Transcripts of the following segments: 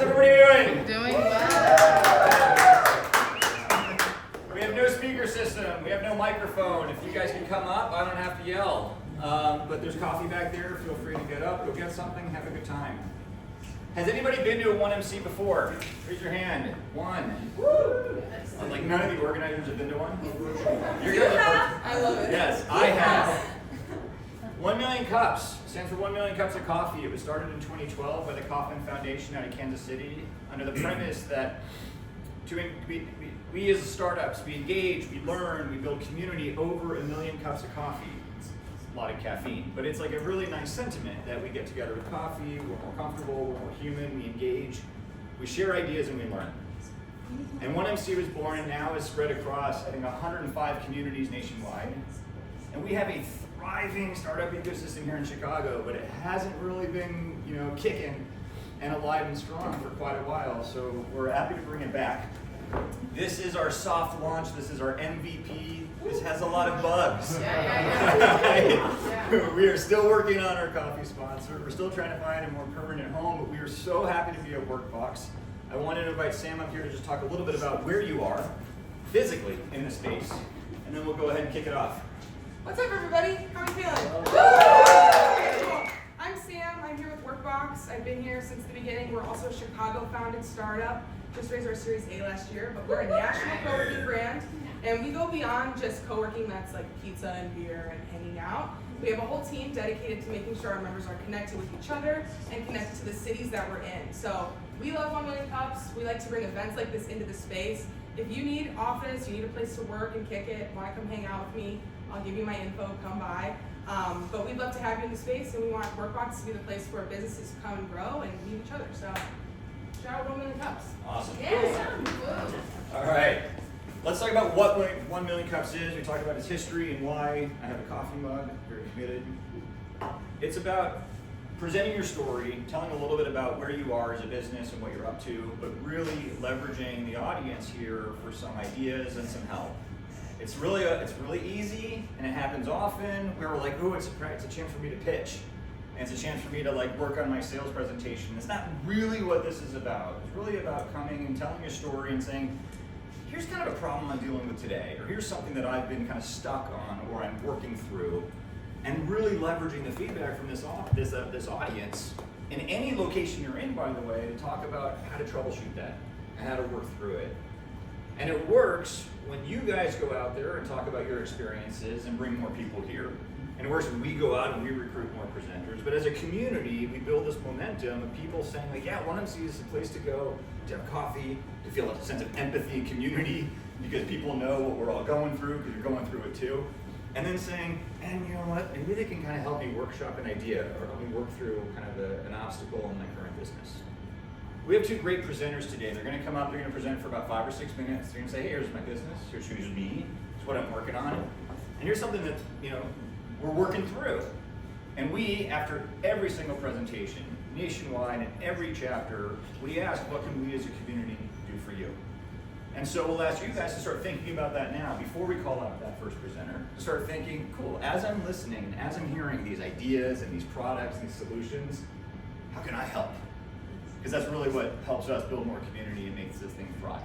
everybody doing? Doing well. We have no speaker system. We have no microphone. If you guys can come up, I don't have to yell. But there's coffee back there. Feel free to get up, go get something, have a good time. Has anybody been to a 1MC before? Raise your hand. One. Woo! Like none of the organizers have been to one? You're You have? I love it. Yes, I have. 1 million cups stands for 1 million cups of coffee. It was started in 2012 by the Kauffman Foundation out of Kansas City under the premise that we as startups, we engage, we learn, we build community over 1 million cups of coffee. It's a lot of caffeine, but it's like a really nice sentiment that we get together with coffee, we're more comfortable, we're more human, we engage, we share ideas and we learn. And 1MC was born and now is spread across, I think, 105 communities nationwide. And we have a thriving startup ecosystem here in Chicago, but it hasn't really been, kicking and alive and strong for quite a while. So we're happy to bring it back. This is our soft launch. This is our MVP. This has a lot of bugs. Yeah. We are still working on our coffee sponsor. We're still trying to find a more permanent home, but we are so happy to be at Workbox. I wanted to invite Sam up here to just talk a little bit about where you are physically in the space, and then we'll go ahead and kick it off. What's up, everybody? How are you feeling? Cool. I'm Sam. I'm here with Workbox. I've been here since the beginning. We're also a Chicago-founded startup. Just raised our Series A last year, but we're a national co-working brand, and we go beyond just co-working that's like pizza and beer and hanging out. We have a whole team dedicated to making sure our members are connected with each other and connected to the cities that we're in. So we love 1 Million Cups. We like to bring events like this into the space. If you need office, you need a place to work and kick it, want to come hang out with me, I'll give you my info, come by. But we'd love to have you in the space, and we want Workbox to be the place where businesses come and grow and meet each other. So shout out 1 Million Cups. Awesome. Yeah. All right. Let's talk about what 1 Million Cups is. We talked about its history and why. I have a coffee mug, very committed. It's about presenting your story, telling a little bit about where you are as a business and what you're up to, but really leveraging the audience here for some ideas and some help. It's really easy, and it happens often where we're like, oh, it's a chance for me to pitch. And it's a chance for me to work on my sales presentation. It's not really what this is about. It's really about coming and telling a story and saying, here's kind of a problem I'm dealing with today, or here's something that I've been kind of stuck on or I'm working through, and really leveraging the feedback from this audience in any location you're in, by the way, to talk about how to troubleshoot that and how to work through it. And it works when you guys go out there and talk about your experiences and bring more people here. And it works when we go out and we recruit more presenters. But as a community, we build this momentum of people saying, yeah, 1MC is a place to go, to have coffee, to feel a sense of empathy and community, because people know what we're all going through, because you're going through it too. And then saying, and you know what, maybe they can kind of help me workshop an idea, or help me work through kind of an obstacle in my current business. We have two great presenters today. They're going to come up, they're going to present for about 5 or 6 minutes. They're going to say, hey, here's my business, here's me, here's what I'm working on. And here's something that, we're working through. And we, after every single presentation, nationwide, in every chapter, we ask, what can we as a community do for you? And so we'll ask you guys to start thinking about that now, before we call out that first presenter, to start thinking, cool, as I'm listening, as I'm hearing these ideas and these products, these solutions, how can I help? Because that's really what helps us build more community and makes this thing thrive.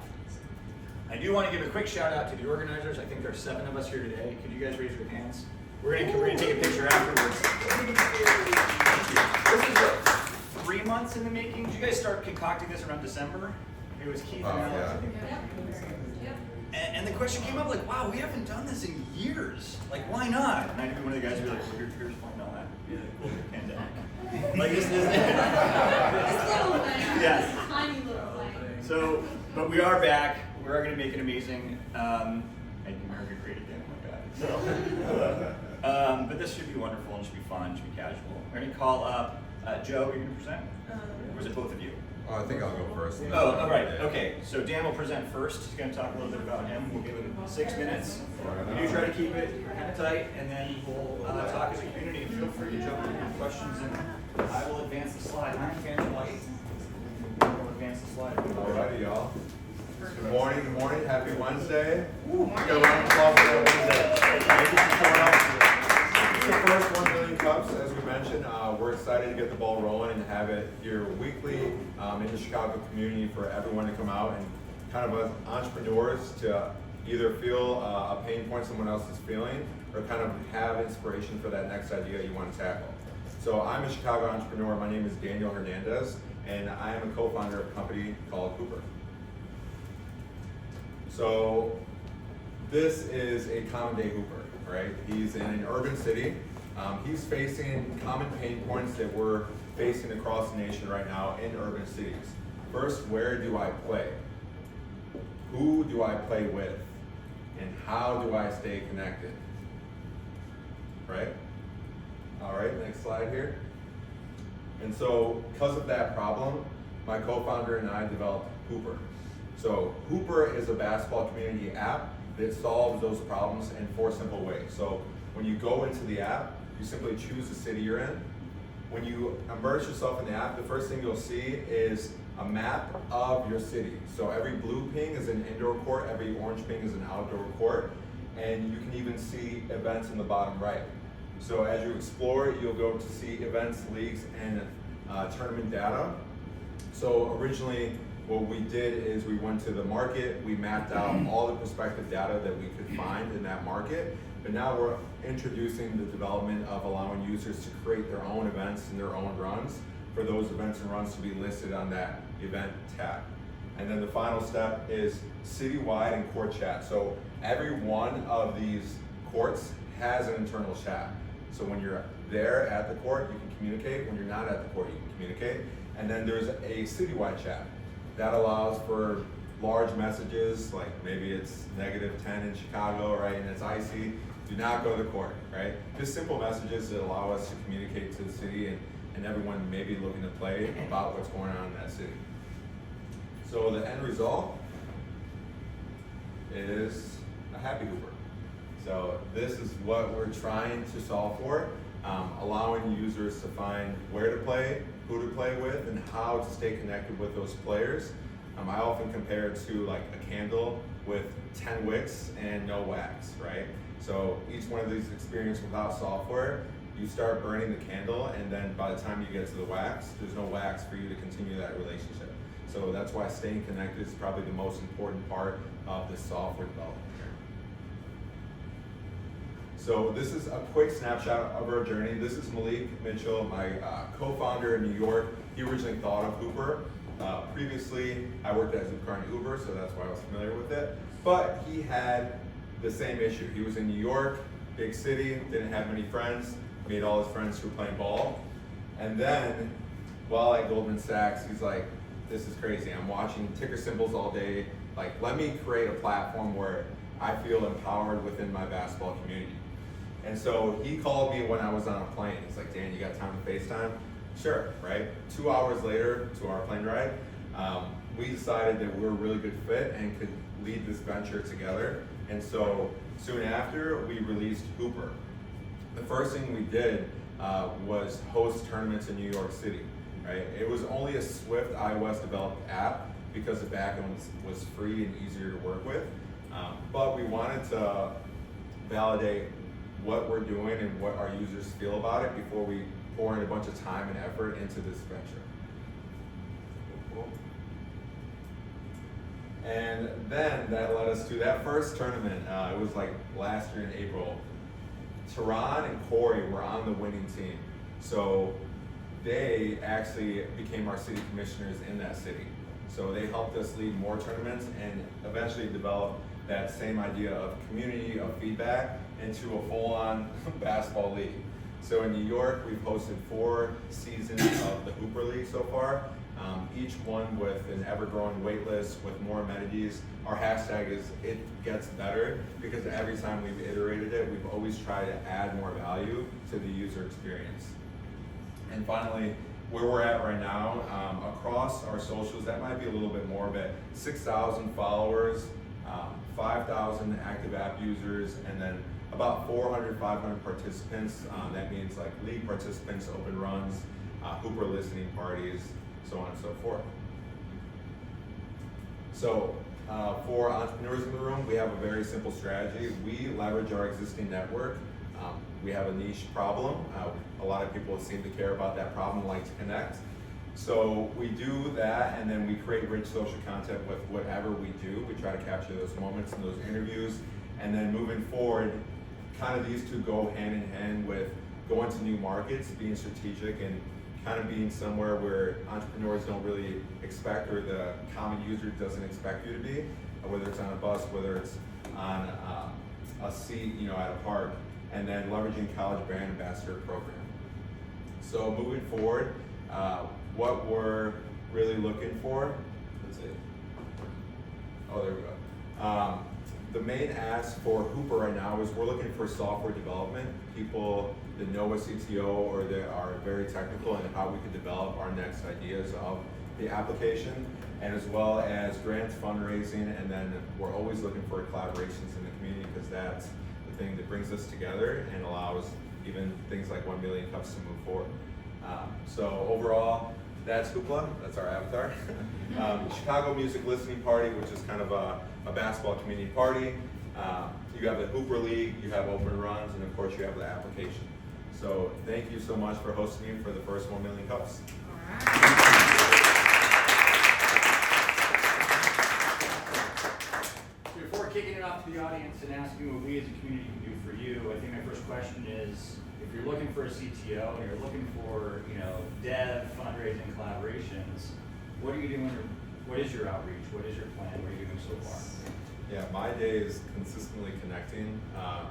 I do want to give a quick shout out to the organizers. I think there are 7 of us here today. Could you guys raise your hands? We're gonna take a picture afterwards. This is what, 3 months in the making? Did you guys start concocting this around December? It was Keith and Alex, I think. And the question came up wow, we haven't done this in years. Why not? And I'd be one of the guys who were like, well, here's why not. Yeah, global pandemic. This little thing. Yes. Tiny little thing. So, but we are back. We are going to make an amazing, make America great again. Oh my God. So, but this should be wonderful and should be fun, should be casual. We're going to call up Joe. You're going to present? Or is it both of you? I think I'll go first. Oh, all right. Okay. So Dan will present first. He's going to talk a little bit about him. We'll give him 6 minutes. We do try to keep it kind of tight, and then we'll talk as a community. And feel free to jump in with questions, and I will advance the slide. I'm Fanny White. We'll advance the slide. Alrighty, y'all. Good morning. Happy Wednesday. Morning. Got a round of applause for Wednesday. Thank you for showing up. This is the first 1 million cups, as we mentioned. we're excited to get the ball rolling and have it here weekly in the Chicago community for everyone to come out and kind of as entrepreneurs to either feel a pain point someone else is feeling or kind of have inspiration for that next idea you want to tackle. So I'm a Chicago entrepreneur. My name is Daniel Hernandez, and I am a co-founder of a company called Cooper. So this is a common day Hooper, right? He's in an urban city. He's facing common pain points that we're facing across the nation right now in urban cities. First, where do I play? Who do I play with? And how do I stay connected? Right? All right, next slide here. And so, because of that problem, my co-founder and I developed Hooper. So Hooper is a basketball community app that solves those problems in 4 simple ways. So when you go into the app, you simply choose the city you're in. When you immerse yourself in the app, the first thing you'll see is a map of your city. So every blue ping is an indoor court, every orange ping is an outdoor court, and you can even see events in the bottom right. So as you explore, you'll go to see events, leagues, and tournament data. So originally, what we did is we went to the market, we mapped out all the prospective data that we could find in that market, but now we're introducing the development of allowing users to create their own events and their own runs for those events and runs to be listed on that event tab. And then the final step is citywide and court chat. So every one of these courts has an internal chat. So when you're there at the court, you can communicate. When you're not at the court, you can communicate. And then there's a citywide chat. That allows for large messages, like maybe it's -10 in Chicago, right, and it's icy. Do not go to court, right? Just simple messages that allow us to communicate to the city and everyone maybe looking to play about what's going on in that city. So the end result is a happy Hooper. So this is what we're trying to solve for, allowing users to find where to play, who to play with, and how to stay connected with those players. I often compare it to like a candle with 10 wicks and no wax, right? So each one of these experiences without software, you start burning the candle, and then by the time you get to the wax, there's no wax for you to continue that relationship. So that's why staying connected is probably the most important part of this software development here. So this is a quick snapshot of our journey. This is Malik Mitchell, my co-founder in New York. He originally thought of Hooper. Previously, I worked at Zipcar and Uber, so that's why I was familiar with it. But he had the same issue. He was in New York, big city, didn't have many friends, made all his friends through playing ball. And then, while at Goldman Sachs, he's like, this is crazy. I'm watching ticker symbols all day. Like, let me create a platform where I feel empowered within my basketball community. And so he called me when I was on a plane. He's like, Dan, you got time to FaceTime? Sure, right? 2 hours later to our plane ride, we decided that we were a really good fit and could lead this venture together. And so soon after, we released Hooper. The first thing we did was host tournaments in New York City, right? It was only a Swift iOS developed app because the backend was free and easier to work with. But we wanted to validate what we're doing and what our users feel about it before we pour in a bunch of time and effort into this venture. Cool. And then that led us to that first tournament. It was like last year in April. Tehran and Corey were on the winning team. So they actually became our city commissioners in that city. So they helped us lead more tournaments and eventually develop that same idea of community, of feedback, into a full-on basketball league. So in New York, we've hosted 4 seasons of the Hooper League so far, each one with an ever-growing wait list with more amenities. Our hashtag is It Gets Better, because every time we've iterated it, we've always tried to add more value to the user experience. And finally, where we're at right now, across our socials, that might be a little bit more, but 6,000 followers, 5,000 active app users, and then about 400, 500 participants. That means like league participants, open runs, Hooper listening parties, so on and so forth. So for entrepreneurs in the room, we have a very simple strategy. We leverage our existing network. we have a niche problem. A lot of people seem to care about that problem, like to connect. So we do that, and then we create rich social content with whatever we do. We try to capture those moments in those interviews, and then moving forward, kind of these two go hand in hand with going to new markets, being strategic, and kind of being somewhere where entrepreneurs don't really expect, or the common user doesn't expect you to be, whether it's on a bus, whether it's on a seat, at a park, and then leveraging college brand ambassador program. So moving forward, what we're really looking for, let's see. Oh, there we go. The main ask for Hooper right now is we're looking for software development, people that know a CTO or that are very technical in how we can develop our next ideas of the application, and as well as grants, fundraising, and then we're always looking for collaborations in the community, because that's the thing that brings us together and allows even things like 1 million cups to move forward. So overall, that's Hoopla, that's our avatar. Chicago Music Listening Party, which is kind of a basketball community party. You have the Hooper League, you have open runs, and of course you have the application. So thank you so much for hosting me for the first 1 million cups. All right. Before kicking it off to the audience and asking what we as a community can do for you, I think my first question is, if you're looking for a CTO and you're looking for, dev, fundraising, collaborations, what are you doing? What is your outreach? What is your plan? What are you doing so far? Yeah, my day is consistently connecting,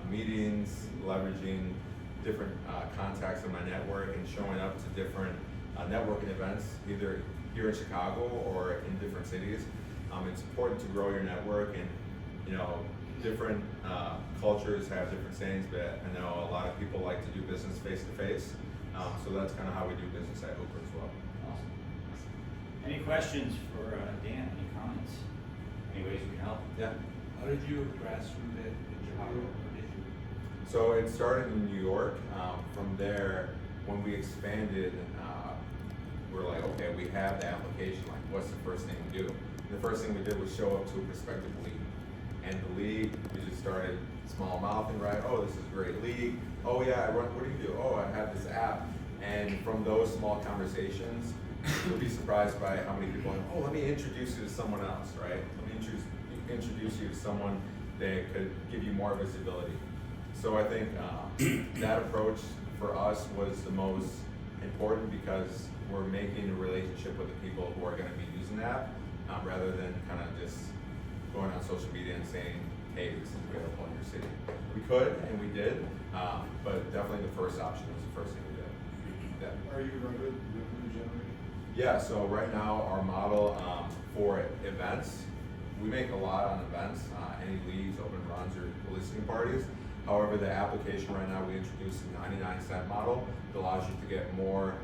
meetings, leveraging different contacts in my network, and showing up to different networking events, either here in Chicago or in different cities. It's important to grow your network, and different cultures have different sayings, but I know a lot of people like to do business face to face. So that's kind of how we do business at Hooper as well. Awesome. Any questions for Dan? Any comments? Any ways we can help? Yeah. How did you grassroot it in Chicago? Or did you? So it started in New York. From there, when we expanded, we're like, okay, we have the application. Like, what's the first thing we do? The first thing we did was show up to a prospective league. And the league, we just started small mouthing, right? Oh, this is a great league. Oh yeah, what do you do? Oh, I have this app. And from those small conversations, you'll be surprised by how many people are, oh, let me introduce you to someone else, right? Let me introduce you to someone that could give you more visibility. So I think that approach for us was the most important, because we're making a relationship with the people who are going to be using the app, rather than kind of just going on social media and saying, hey, this is available in your city. We could, and we did, but definitely the first option was the first thing we did. Yeah. Are you revenue generating? Yeah, so right now our model for events, we make a lot on events, any leagues, open runs, or listening parties. However, the application right now, we introduced a 99-cent model that allows you to get more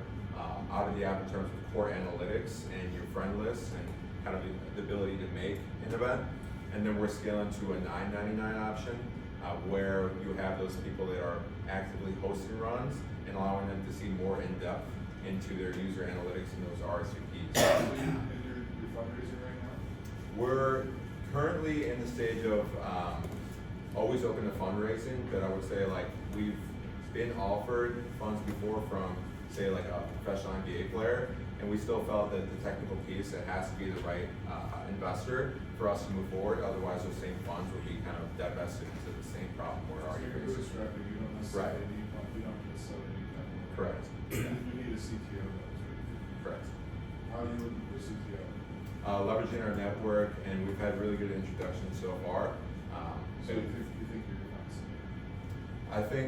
out of the app in terms of core analytics and your friend list, and kind of the ability to make an event. And then we're scaling to a $9.99 option, where you have those people that are actively hosting runs and allowing them to see more in depth into their user analytics and those RSVPs. So you're fundraising right now? We're currently in the stage of always open to fundraising, but I would say we've been offered funds before from, say, like a professional NBA player, and we still felt that the technical piece, it has to be the right investor for us to move forward. Otherwise, those same funds would be kind of divested into the same problem we're So already you're facing. bootstrapping, you don't necessarily Right. need one, you don't necessarily need that one. Correct. You need a CTO though, right? Correct. How are you looking for a CTO? Leveraging our network, and we've had really good introductions so far. So you think you're gonna find somebody? I think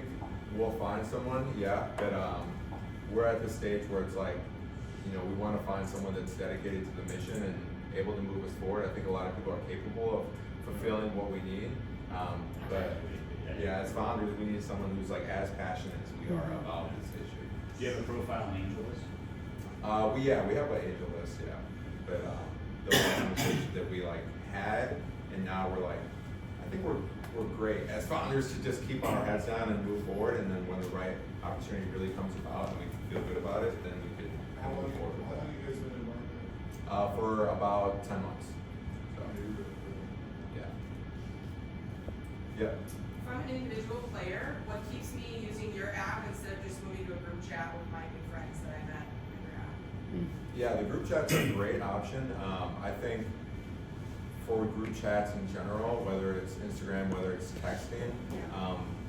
we'll find someone, yeah, but we're at the stage where it's like, we want to find someone that's dedicated to the mission and able to move us forward. I think a lot of people are capable of fulfilling what we need, but yeah, as founders, we need someone who's as passionate as we are about this issue. Do you have a profile on AngelList? We have an angel list, yeah, but those are conversations that we had, and now we're I think we're great as founders to just keep our heads down and move forward, and then when the right opportunity really comes about and we feel good about it, then we can How long move forward. have you guys been in market? For about 10 months. So, Oh, you're really good. yeah. Yeah. I'm an individual player, what keeps me using your app instead of just moving to a group chat with my new friends that I met in your app? Yeah, the group chat's a great option. I think for group chats in general, whether it's Instagram, whether it's texting,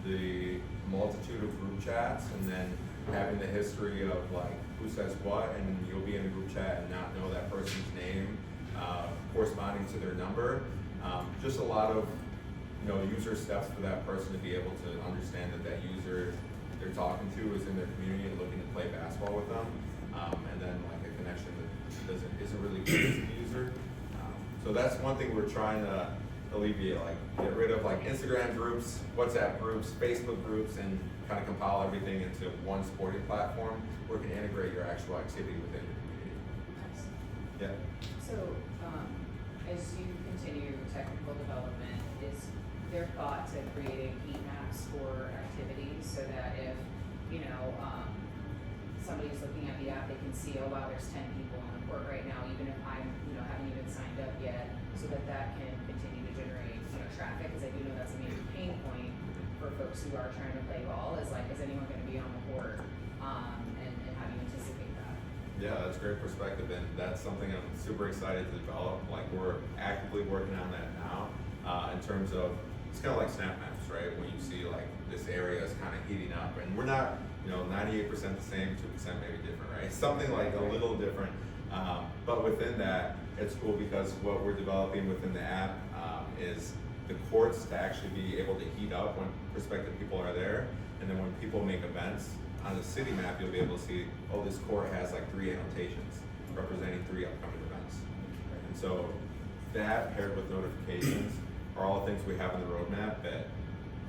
the multitude of group chats, and then having the history of like who says what, and you'll be in a group chat and not know that person's name corresponding to their number. Just a lot of user steps for that person to be able to understand that that user they're talking to is in their community and looking to play basketball with them, and then like a connection that isn't really clear to the user. So that's one thing we're trying to alleviate, like get rid of like Instagram groups, WhatsApp groups, Facebook groups, and kind of compile everything into one sporting platform where it can integrate your actual activity within your community. Nice. Yeah. So, as you continue technical development, is there thought to creating heat maps for activities so that if, somebody's looking at the app, they can see, oh wow, there's 10 people on the court right now, even if I'm, haven't even signed up yet, so that can continue to generate, traffic, because I do know that's a major pain point for folks who are trying to play ball, is like, is anyone gonna be on the court? And how do you anticipate that? Yeah, that's great perspective, and that's something I'm super excited to develop. Like we're actively working on that now. In terms of, it's kind of like snap maps, right? When you see like this area is kind of heating up, and we're not, 98% the same, 2% maybe different, right? Something like a little different. But within that, it's cool because what we're developing within the app is the courts to actually be able to heat up when prospective people are there, and then when people make events on the city map, you'll be able to see, oh, this court has like 3 annotations representing 3 upcoming events. And so that paired with notifications are all things we have in the roadmap that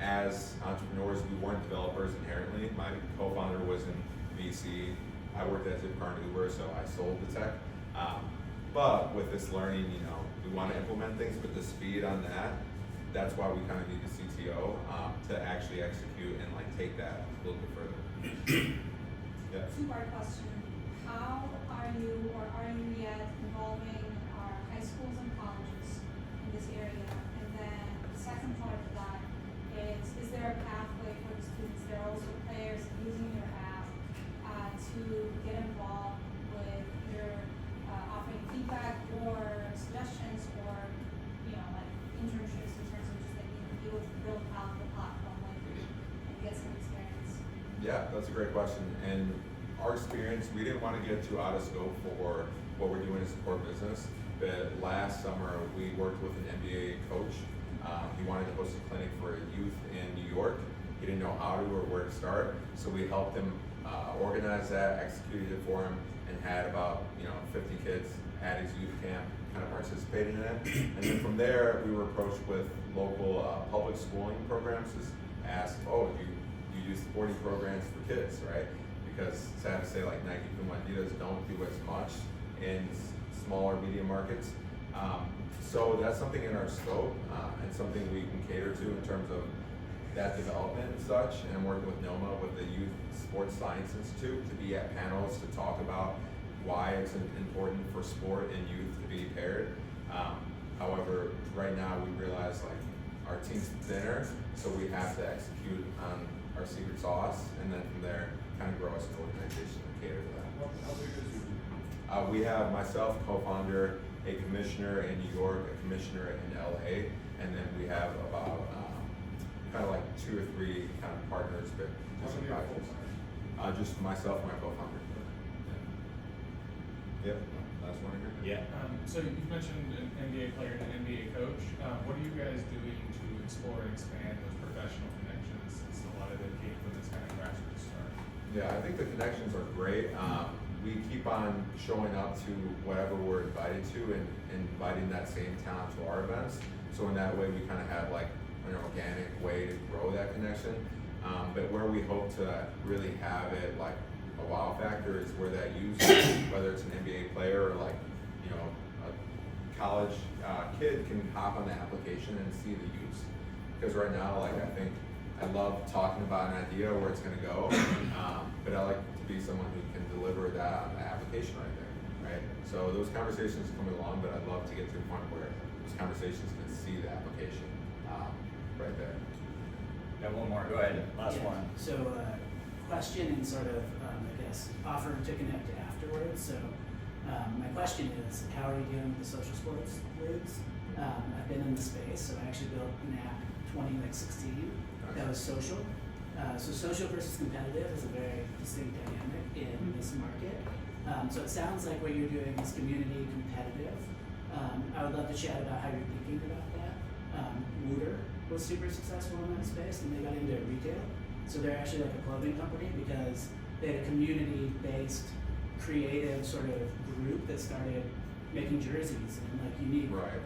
as entrepreneurs, we weren't developers inherently. My co-founder was in VC. I worked at Zipcar and Uber, so I sold the tech. But with this learning, we want to implement things, but the speed on that's why we kind of need the CTO to actually execute and like take that a little bit further. Yeah. Two-part question. How are you or are you yet involving our high schools and colleges in this area? And then the second part of that is there a pathway for the students? There are also players using your app to get involved with either offering feedback or suggestions or, like internships in terms of just like being able to build out the platform with you and get some experience. Yeah, that's a great question. And our experience, we didn't want to get too out of scope for what we're doing as a core business. But last summer, we worked with an NBA coach. He wanted to host a clinic for youth in New York. He didn't know how to or where to start, so we helped him organize that, executed it for him, and had about 50 kids at his youth camp kind of participating in it. And then from there, we were approached with local public schooling programs. Just asked, oh, do you do sporting programs for kids, right? Because sad to say, like Nike and Adidas don't do as much in smaller media markets. So that's something in our scope and something we can cater to in terms of that development and such. And I'm working with NOMA, with the Youth Sports Science Institute, to be at panels to talk about why it's important for sport and youth to be paired. However, right now we realize like our team's thinner, so we have to execute on our secret sauce, and then from there kind of grow as an organization and cater to that. How big is your team? We have myself, co-founder, a commissioner in New York, a commissioner in LA, and then we have about kind of like 2 or 3 kind of partners, but How just many are advisors. full-time? Just myself and my co-founder. Yep, last one here. Yeah. So you've mentioned an NBA player and an NBA coach. What are you guys doing to explore and expand those professional connections, since a lot of it came from this kind of grassroots start? Yeah, I think the connections are great. We keep on showing up to whatever we're invited to and inviting that same talent to our events. So in that way, we kind of have like an organic way to grow that connection. But where we hope to really have it like a wow factor is where that user, whether it's an NBA player or like, a college kid, can hop on the application and see the use. Because right now, like I love talking about an idea where it's gonna go, but I like to be someone who can deliver that on the application right there, right? So those conversations come along, but I'd love to get to a point where those conversations can see the application right there. Got one more, go ahead, last Yeah. one. So, question and sort of, I guess, offer to connect afterwards. So, my question is, how are you dealing with the social sports leagues? I've been in the space, so I actually built an app 2016 that was social. So social versus competitive is a very distinct dynamic in this market. So it sounds like what you're doing is community competitive. I would love to chat about how you're thinking about that. Wooter was super successful in that space, and they got into retail. So they're actually like a clothing company because they had a community-based, creative sort of group that started making jerseys and like unique Right.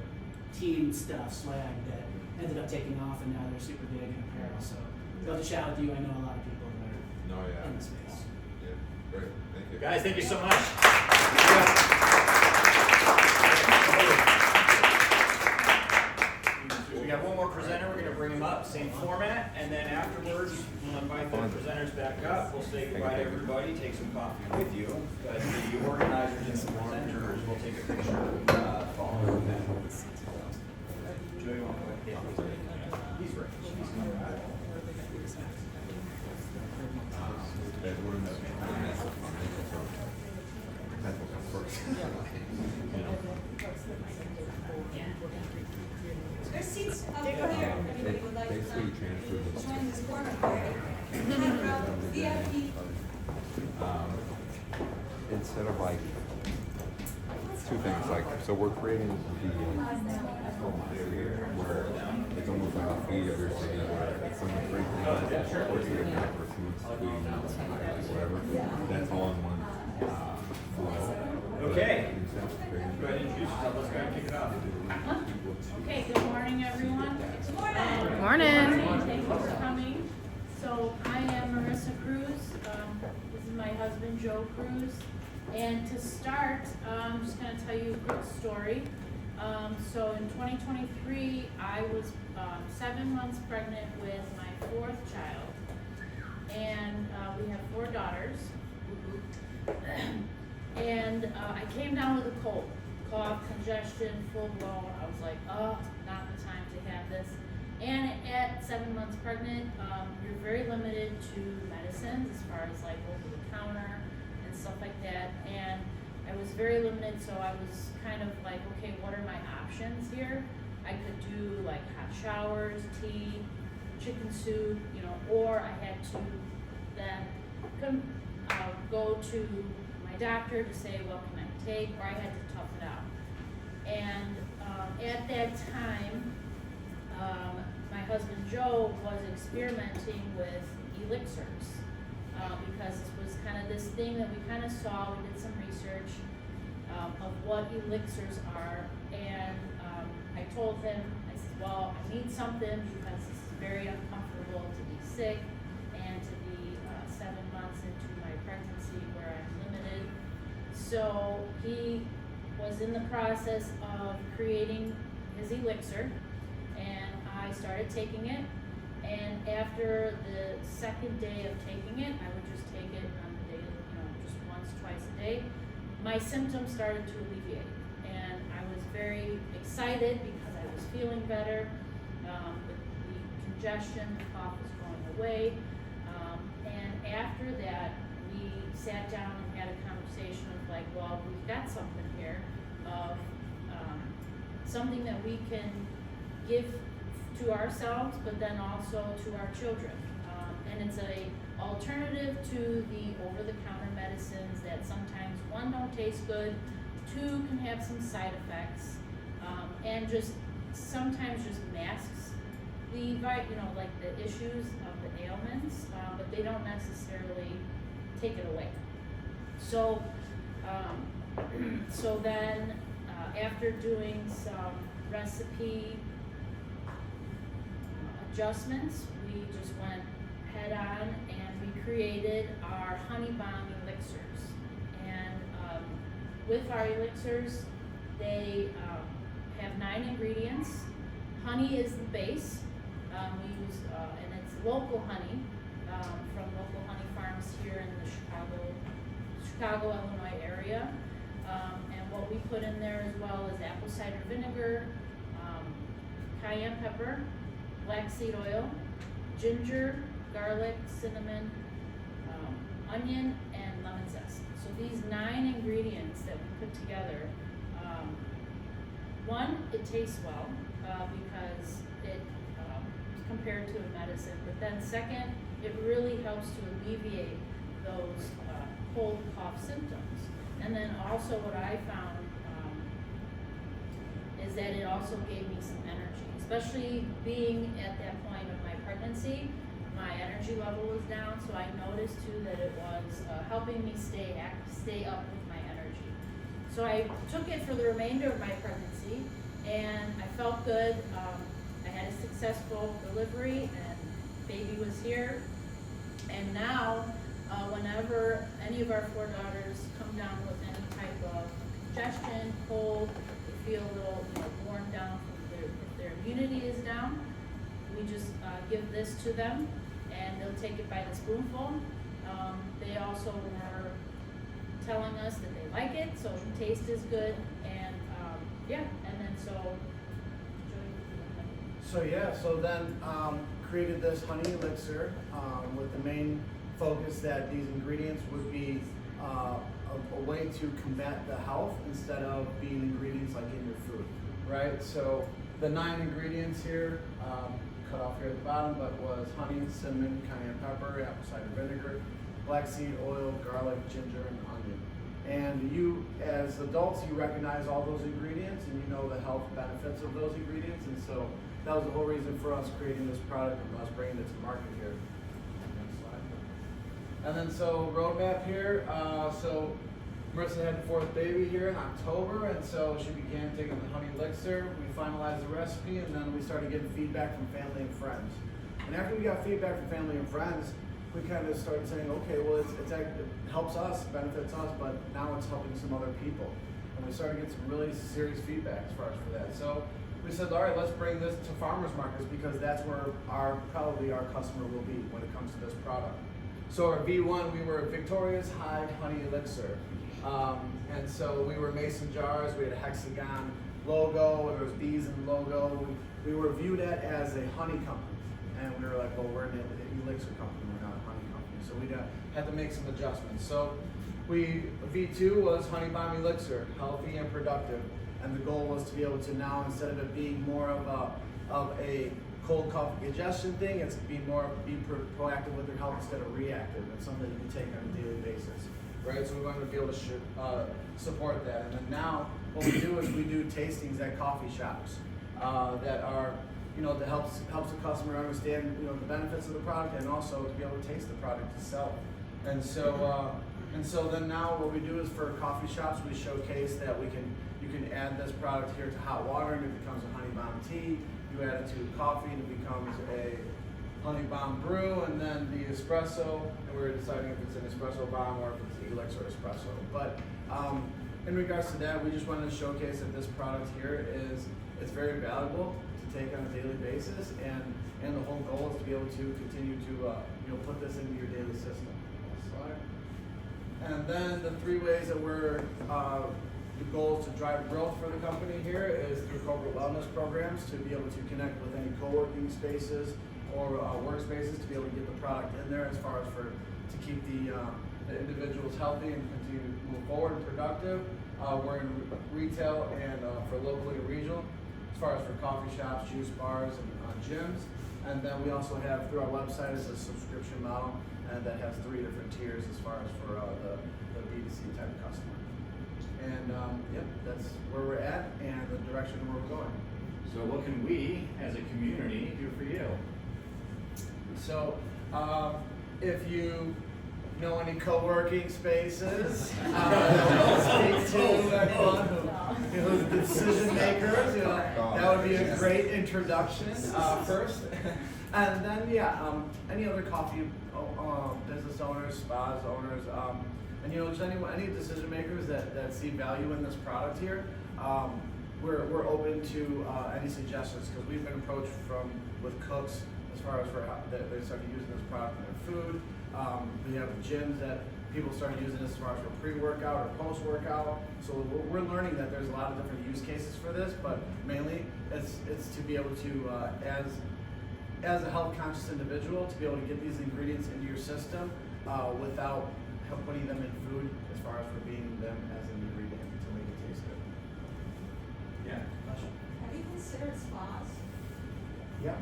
team stuff, swag that ended up taking off, and now they're super big in apparel. So I'd love to chat with you. I know a lot of people that are No, yeah. in the space. Yeah, great, thank you. Guys, thank you so much. We got one more presenter, we're gonna bring him up, same format, and then afterwards, we'll invite the presenters back up, we'll say goodbye to everybody, take some coffee with you. But the organizers and the presenters will take a picture, following that. Joey, you want to go ahead? He's right. There's seats up here, if anybody would like to join this corner party. VIP. Instead of like two things, like so we're creating the where it's almost like a feed of your city where it's some great things or food, whatever. That's all in one flow. Okay. Go ahead and introduce yourself, let's go ahead and kick it off. Okay, good morning, everyone. Good Morning. Thank you for coming. So I am Marissa Cruz. This is my husband, Joe Cruz. And to start, I'm just going to tell you a quick story. So in 2023, I was 7 months pregnant with my 4th child. And we have 4 daughters. And I came down with a cold. Cough, congestion, full blown. I was like, oh, not the time to have this. And at 7 months pregnant, you're very limited to medicines as far as like over the counter and stuff like that. And I was very limited, so I was kind of like, okay, what are my options here? I could do like hot showers, tea, chicken soup, you know, or I had to then go to my doctor to say, what can I take, or I had to tough it out. And at that time, my husband Joe was experimenting with elixirs because this was kind of this thing that we kind of saw. We did some research of what elixirs are, and I told him, I said, well, I need something because this is very uncomfortable to be sick and to be 7 months into my pregnancy where I'm limited. So he was in the process of creating his elixir, and I started taking it. And after the 2nd day of taking it, I would just take it on the day, just once, twice a day. My symptoms started to alleviate, and I was very excited because I was feeling better. The congestion, the cough was going away. And after that, we sat down and had a conversation of like, well, we've got something here of something that we can give to ourselves, but then also to our children. And it's a alternative to the over-the-counter medicines that sometimes, 1, don't taste good, 2, can have some side effects, and just sometimes just masks the like the issues of the ailments, but they don't necessarily take it away. So, so then after doing some recipe adjustments, we just went head on and we created our honey bomb elixirs. And with our elixirs, they have 9 ingredients. Honey is the base. We use, and it's local honey from local honey farms here in the Chicago, Illinois area. And what we put in there as well is apple cider vinegar, cayenne pepper, black seed oil, ginger, garlic, cinnamon, onion, and lemon zest. So these 9 ingredients that we put together, one, it tastes well because it compared to a medicine, but then second, it really helps to alleviate those cold cough symptoms. And then also what I found is that it also gave me some energy, especially being at that point of my pregnancy. My energy level was down, so I noticed too that it was helping me stay up with my energy. So I took it for the remainder of my pregnancy, and I felt good. I had a successful delivery, and baby was here. And now, whenever any of our 4 daughters come down with any type of congestion, cold, they feel a little worn down from if their immunity is down, we just give this to them, and they'll take it by the spoonful. They also were telling us that they like it, so the taste is good, and and then so. So then created this honey elixir with the main focus that these ingredients would be a way to combat the health instead of being ingredients like in your food, right? So the 9 ingredients here, cut off here at the bottom, but was honey, cinnamon, cayenne pepper, apple cider vinegar, black seed oil, garlic, ginger, and onion. And you, as adults, you recognize all those ingredients and you know the health benefits of those ingredients. And so that was the whole reason for us creating this product and us bringing it to market here. Next slide. And then so roadmap here. So Marissa had the 4th baby here in October, and so she began taking the honey elixir. We finalized the recipe, and then we started getting feedback from family and friends. And after we got feedback from family and friends, we kind of started saying, okay, well, it helps us, benefits us, but now it's helping some other people. And we started getting some really serious feedback as far as for that. So we said, all right, let's bring this to farmers markets because that's where probably our customer will be when it comes to this product. So our V1, we were Victoria's Hive Honey Elixir. And so we were mason jars, we had a hexagon logo, there was bees in the logo. We were viewed at as a honey company. And we were like, well, we're an elixir company, we're not a honey company. So we had to make some adjustments. So V2 was Honey Bomb Elixir, healthy and productive. And the goal was to be able to now, instead of it being more of a cold cough congestion thing, it's be proactive with their health instead of reactive. It's something that you can take on a daily basis, right? So we wanted to be able to support that. And then now, what we do is we do tastings at coffee shops that are, that helps the customer understand, the benefits of the product and also to be able to taste the product itself. And so then now what we do is for coffee shops, we showcase that you can add this product here to hot water and it becomes a honey bomb tea. You add it to coffee and it becomes a honey bomb brew, and then the espresso, and we're deciding if it's an espresso bomb or if it's elixir espresso. But in regards to that, we just wanted to showcase that this product here it's very valuable to take on a daily basis, and the whole goal is to be able to continue to put this into your daily system. Next slide. And then the 3 ways that the goal is to drive growth for the company here is through corporate wellness programs to be able to connect with any co-working spaces or workspaces to be able to get the product in there as far as to keep the individuals healthy and continue to move forward and productive. We're in retail and for locally and regional as far as for coffee shops, juice bars, and gyms. And then we also have through our website is a subscription model and that has 3 different tiers as far as for the B2C type of customer. And that's where we're at and the direction where we're going. So what can we, as a community, do for you? So if you know any co-working spaces, speak to anyone who's the decision makers, that would be a great introduction first. And then any other coffee business owners, spas owners, and just any decision makers that see value in this product here, we're open to any suggestions because we've been approached with cooks as far as for how they started using this product in their food. We have gyms that people start using this as far as for pre-workout or post-workout. So we're learning that there's a lot of different use cases for this, but mainly it's to be able to, as as a health conscious individual, to be able to get these ingredients into your system without putting them in food, as far as for being them as an ingredient to make it taste good. Yeah. Have you considered spas? Yep,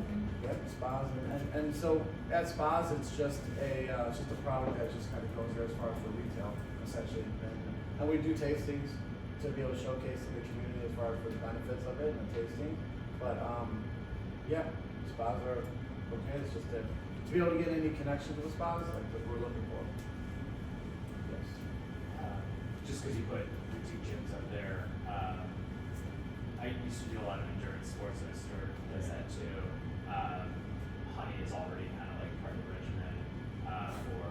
spas, and so at spas, it's just a product that just kind of goes there as far as for retail, essentially. And we do tastings to be able to showcase to the community as far as for the benefits of it and the tasting. But yeah, spas are okay. It's just to be able to get any connection to the spas, like what we're looking for. Yes. Just because you put your two gyms up there, I used to do a lot of endurance sports, and Stuart does that too. Honey is already kind of like part of the regimen for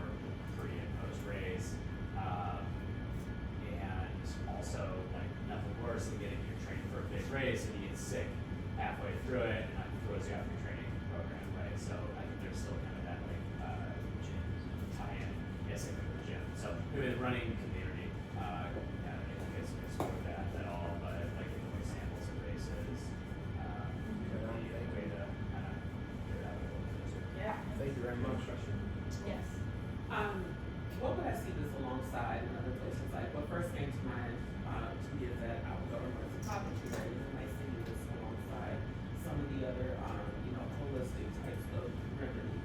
pre and post race, and also like nothing worse than getting your training for a big race and you get sick halfway through it, and that throws you off your training program, right? So I think there's still kind of that like gym tie-in. Yes, I go to the gym. So maybe the running community, I don't think it's good with that at all, but like giving away samples of races, would be a way to kind of get it out of it. Yeah. Thank you very much. Yes. What would I see this alongside in other places? Like, what first came to mind to me is that I would go to topics right, and I see this alongside some of the other, holistic types of remedies.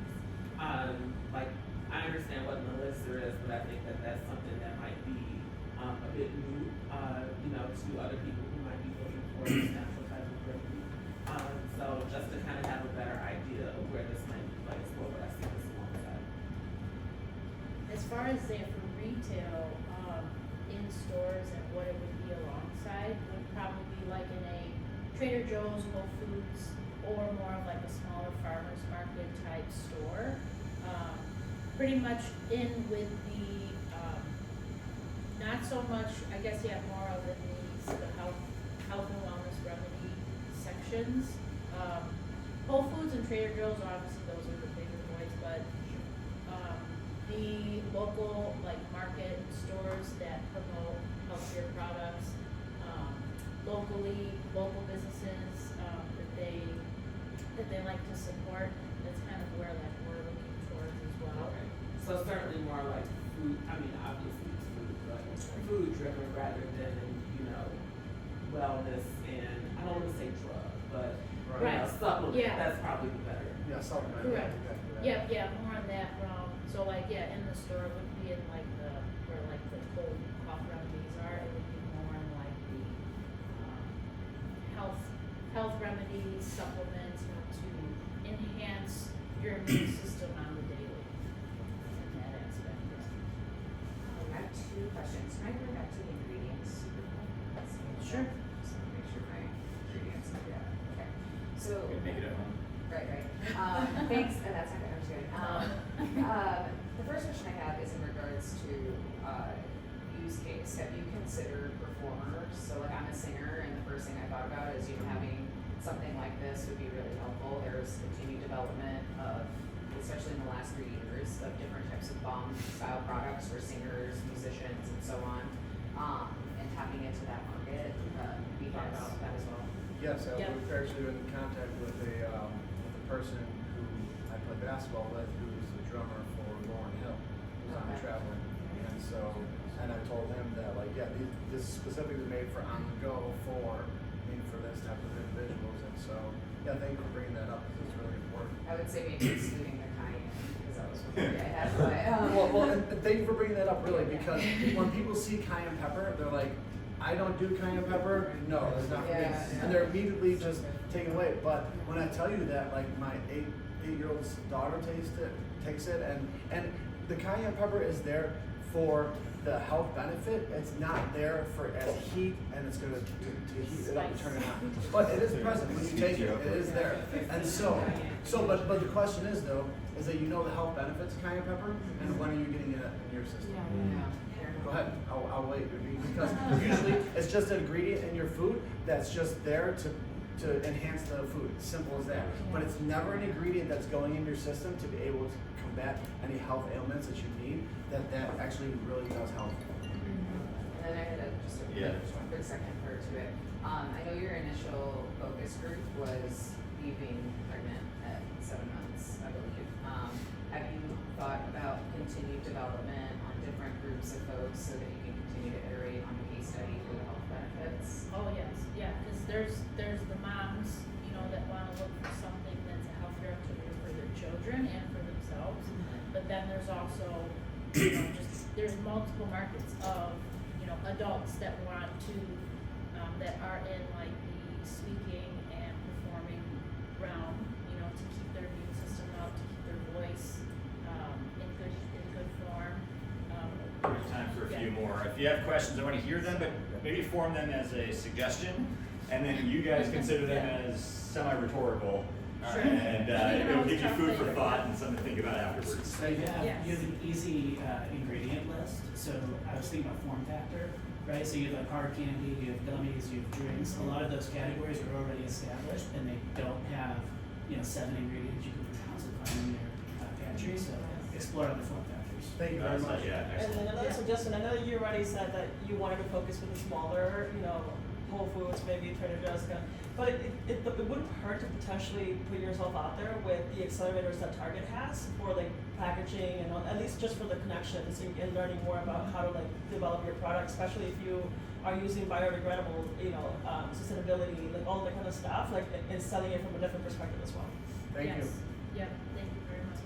Like, I understand what an elixir is, but I think that that's something that might be a bit new, to other people who might be looking for this natural type of remedy. So just to kind of have a better idea of where this might be placed, what would I see this alongside? As far as say for retail, in stores and what it would be alongside would probably be like in a Trader Joe's, Whole Foods, or more of like a smaller farmer's market type store. Pretty much in with the, not so much, I guess you have more of in the health and wellness remedy sections. Whole Foods and Trader Joe's, obviously those are the bigger boys, but the local like market stores that promote healthier products, local businesses that they like to support. That's kind of where like we're looking towards as well. Okay. So certainly more like food, obviously it's food, but food driven rather than, wellness and, I don't want to say drug, but Right. Supplement, Yeah. that's probably the better. Yeah, supplement. Correct. Yeah. Yeah, more on that realm. So like, yeah, in the store it would be in like where like the cold cough remedies are, it would be more in like the, health remedies, supplements, to enhance your immune system on the daily. In that aspect. I have two questions. Can I go back to the ingredients? Sure. Just want to make sure my ingredients are good. Okay. So. Make it at home. Right. Thanks. That's not good. The first question I have is in regards to use case. Have you considered performers? So like I'm a singer, and the first thing I thought about is having something like this would be really helpful. There's continued development of, especially in the last 3 years, of different types of bomb style products for singers, musicians, and so on. And tapping into that market. We thought about that as well. Yes, Yep. we've actually been in contact with a person who I play basketball with, who's the drummer for Lauryn Hill, who's on Okay. traveling. And so, and I told him that this is specifically made for on the go for this type of individuals. And so, yeah, thank you for bringing that up, because it's really important. I would say maybe excluding the cayenne, because that was one I had, but. And thank you for bringing that up, really, because when people see cayenne pepper, they're like, I don't do cayenne pepper. No, that's not for me. Yeah. And they're immediately just taken away. But when I tell you that, like my eight-year-old daughter takes it, and the cayenne pepper is there for the health benefit. It's not there for as heat, and it's going to heat it up and turn it on. But it is present when you take it. It is there. And but the question is though, is that the health benefits of cayenne pepper, and when are you getting it in your system? Yeah. Go ahead. I'll wait, because usually it's just an ingredient in your food that's just there to enhance the food. It's simple as that. But it's never an ingredient that's going in your system to be able to combat any health ailments that you need. That actually really does help. And then I had just a quick second part to it. I know your initial focus group was you being pregnant at 7 months, I believe. Have you thought about continued development on different groups of folks so that you can continue to iterate on the case study for the health benefits? Oh, yes, yeah, because there's the moms, you know, that want to look for something that's a healthier activity for their children and for themselves. But then there's also, you know, there's multiple markets of, you know, adults that want to, that are in like the speaking and performing realm, you know, to keep their immune system up, to keep their voice in good form. We have time for a few more. If you have questions, I want to hear them, but maybe form them as a suggestion, and then you guys consider them as semi-rhetorical. Sure. And it will give you food for thought and something to think about afterwards. So you have, Yes. you have an easy ingredient list. So I was thinking about form factor, right? So you have like hard candy, you have gummies, you have drinks. A lot of those categories are already established, and they don't have, you know, 7 ingredients you can constantly find in your pantry. So explore other form factors. Thank you very much. Yeah, And excellent. then another suggestion, I know you already said that you wanted to focus with the smaller, you know, Whole Foods, maybe Trader Joe's, but it wouldn't hurt to potentially put yourself out there with the accelerators that Target has for like packaging and at least just for the connections and learning more about how to like develop your product, especially if you are using biodegradable, you know, sustainability, like all that kind of stuff, like and selling it from a different perspective as well. Thank you. Yeah, thank you very much.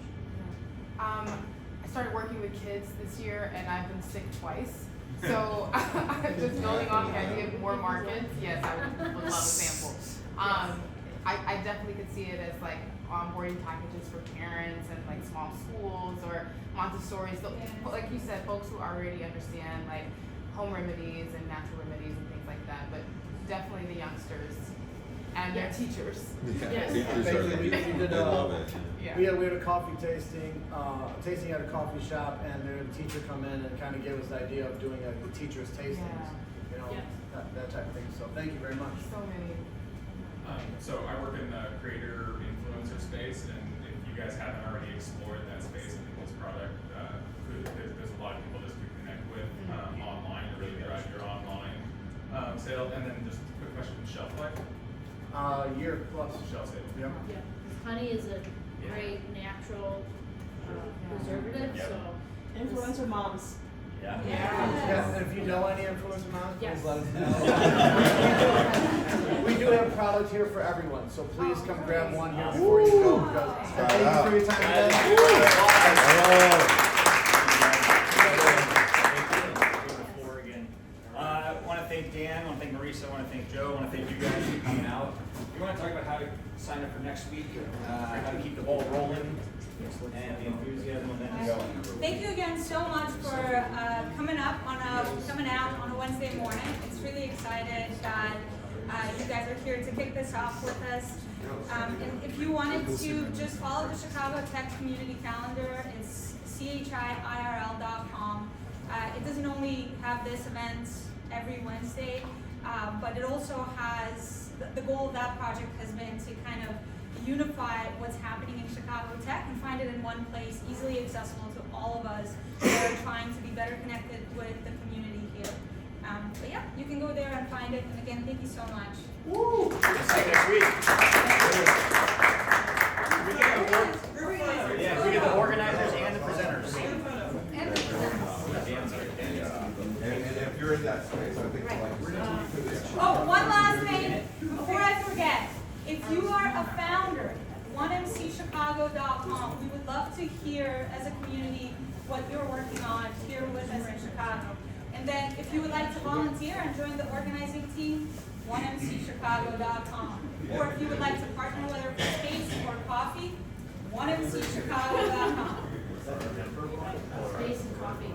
I started working with kids this year, and I've been sick twice. So just building on the idea of more markets, yes, I would love a sample. I definitely could see it as like onboarding packages for parents and like small schools or Montessori. So like you said, folks who already understand like home remedies and natural remedies and things like that, but definitely the youngsters and their teachers. Yes. Teachers Thank are, you. We did, they love it. Yeah. We had a coffee tasting at a coffee shop, and the teacher come in and kind of give us the idea of doing the teacher's tastings, you know, Yeah. that type of thing. So thank you very much. So many. So I work in the creator influencer space, and if you guys haven't already explored that space, I think this product there's a lot of people this could connect with online to really drive your online sale. And then just a quick question: shelf life? Year plus. Shelf life. Yep. Yeah, 'cause honey is a great natural preservative, Yep. so. Influencer moms. Yeah. Yeah, and if you know any influencer moms, Yes. please let us know. We do have product here for everyone, so please come grab one here before you go. Because Try it thank out. you for your time today. I want to thank Dan, I want to thank Marisa, I want to thank Joe, I want to thank you guys for coming out. We want to talk about how to sign up for next week, how to keep the ball rolling, and the enthusiasm and then going. Thank you again so much for coming out on a Wednesday morning. It's really excited that you guys are here to kick this off with us. And if you wanted to just follow the Chicago Tech Community Calendar, it's chirl.com. It doesn't only have this event every Wednesday, but it also has, the goal of that project has been to kind of unify what's happening in Chicago Tech and find it in one place, easily accessible to all of us who are trying to be better connected with the community here. But yeah, you can go there and find it. And again, thank you so much. Woo! See you next week. Yeah, we get the organizers and the presenters. And if you're in that space, I think Oh, one last thing before I forget. If you are a founder at 1mcchicago.com, we would love to hear as a community what you're working on here with us in Chicago. And then if you would like to volunteer and join the organizing team, 1mcchicago.com. Or if you would like to partner whether for space or coffee, 1mcchicago.com. Space and coffee.